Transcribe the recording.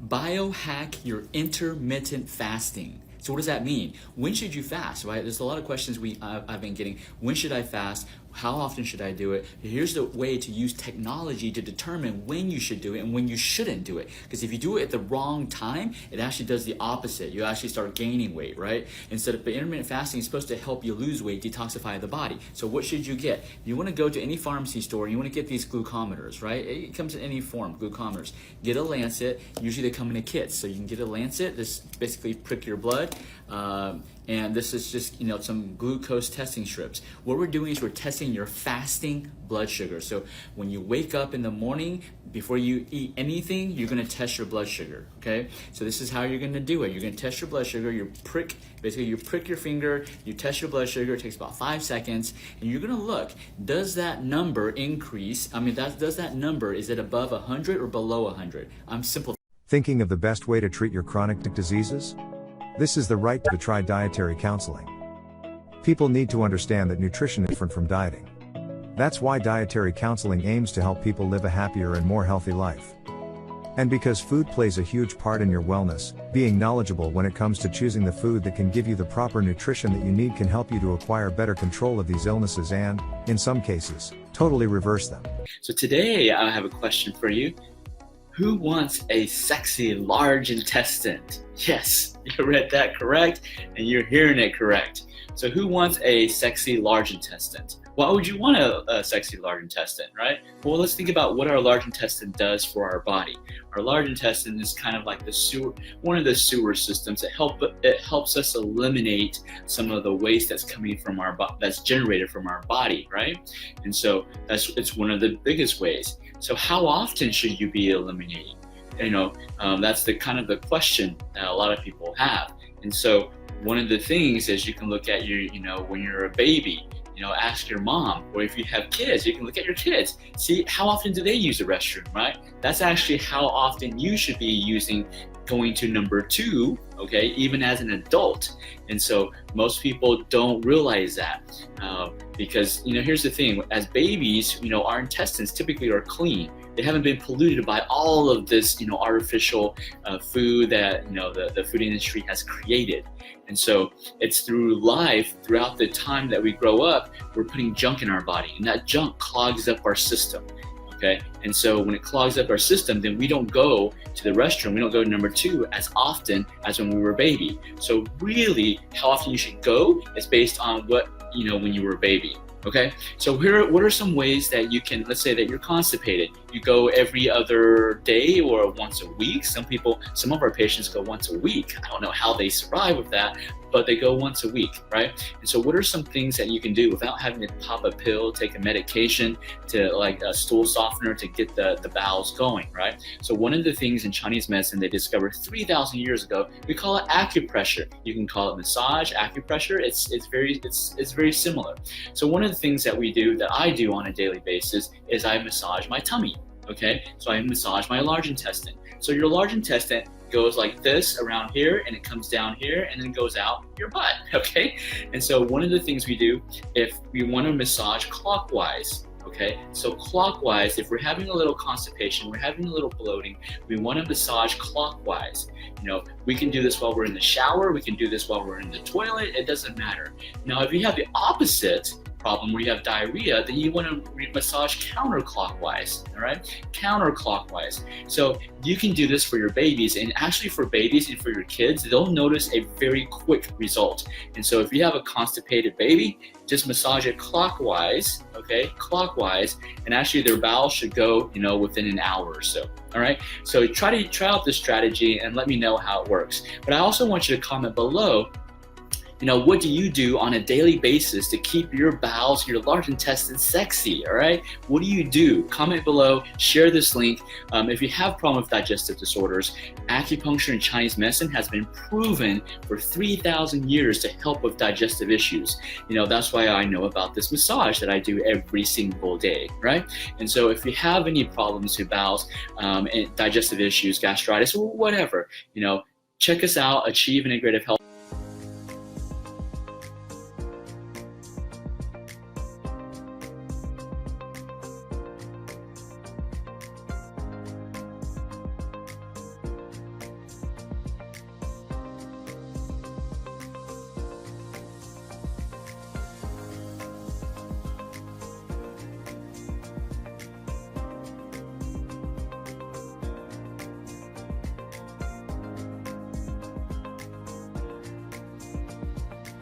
Biohack your intermittent fasting. So what does that mean? When should you fast, right? There's a lot of questions I've been getting. When should I fast? How often should I do it? Here's the way to use technology to determine when you should do it and when you shouldn't do it. Because if you do it at the wrong time, it actually does the opposite. You actually start gaining weight, right? Instead of intermittent fasting is supposed to help you lose weight, detoxify the body. So what should you get? You want to go to any pharmacy store, you want to get these glucometers, right? It comes in any form, glucometers. Get a lancet. Usually they come in a kit. So you can get a lancet. This basically prick your blood. And this is just, some glucose testing strips. What we're doing is we're testing your fasting blood sugar. So when you wake up in the morning, before you eat anything, you're gonna test your blood sugar, okay? So this is how you're gonna do it. You're gonna test your blood sugar, you prick your finger, you test your blood sugar, it takes about 5 seconds, and you're gonna look, does that number increase? Does that number, is it above 100 or below 100? I'm simple. Thinking of the best way to treat your chronic diseases? This is the right time to try dietary counseling. People need to understand that nutrition is different from dieting. That's why dietary counseling aims to help people live a happier and more healthy life. And because food plays a huge part in your wellness, being knowledgeable when it comes to choosing the food that can give you the proper nutrition that you need can help you to acquire better control of these illnesses and, in some cases, totally reverse them. So today I have a question for you. Who wants a sexy large intestine? Yes, you read that correct, and you're hearing it correct. So who wants a sexy large intestine? Why would you want a sexy large intestine, right? Well, let's think about what our large intestine does for our body. Our large intestine is kind of like the sewer, one of the sewer systems. It helps us eliminate some of the waste that's coming from that's generated from our body, right? And so it's one of the biggest ways. So how often should you be eliminating? That's the kind of the question that a lot of people have. And so one of the things is you can look at when you're a baby, ask your mom, or if you have kids, you can look at your kids, see how often do they use the restroom, right? That's actually how often you should be going to number 2, okay, even as an adult. And so most people don't realize that because, here's the thing, as babies, our intestines typically are clean. They haven't been polluted by all of this, artificial food that, the food industry has created. And so it's through life, throughout the time that we grow up, we're putting junk in our body, and that junk clogs up our system. Okay, and so when it clogs up our system, then we don't go to the restroom, we don't go to number 2 as often as when we were a baby. So really, how often you should go is based on what, when you were a baby. Okay, so what are some ways that you can, let's say that you're constipated, you go every other day or once a week. Some of our patients go once a week. I don't know how they survive with that, but they go once a week, right? And so what are some things that you can do without having to pop a pill, take a medication to like a stool softener to get the bowels going, right? So one of the things in Chinese medicine they discovered 3,000 years ago, we call it acupressure. You can call it massage, acupressure. It's very similar. So one of the things that I do on a daily basis is I massage my tummy. Okay, so I massage my large intestine. So your large intestine goes like this around here, and it comes down here, and then goes out your butt. Okay, and so one of the things we do, if we want to massage clockwise, okay, so clockwise, if we're having a little constipation, we're having a little bloating, we want to massage clockwise. We can do this while we're in the shower, we can do this while we're in the toilet, it doesn't matter. Now, if you have the opposite problem where you have diarrhea, then you want to massage counterclockwise, all right? Counterclockwise. So you can do this for your babies, and actually for babies and for your kids, they'll notice a very quick result. And so if you have a constipated baby, just massage it clockwise, okay? Clockwise, and actually their bowels should go, within an hour or so, all right? So try out this strategy and let me know how it works. But I also want you to comment below, what do you do on a daily basis to keep your bowels, your large intestine sexy, all right? What do you do? Comment below, share this link. If you have a problem with digestive disorders, acupuncture and Chinese medicine has been proven for 3,000 years to help with digestive issues. That's why I know about this massage that I do every single day, right? And so if you have any problems with bowels, and digestive issues, gastritis, or whatever, check us out, Achieve Integrative Health.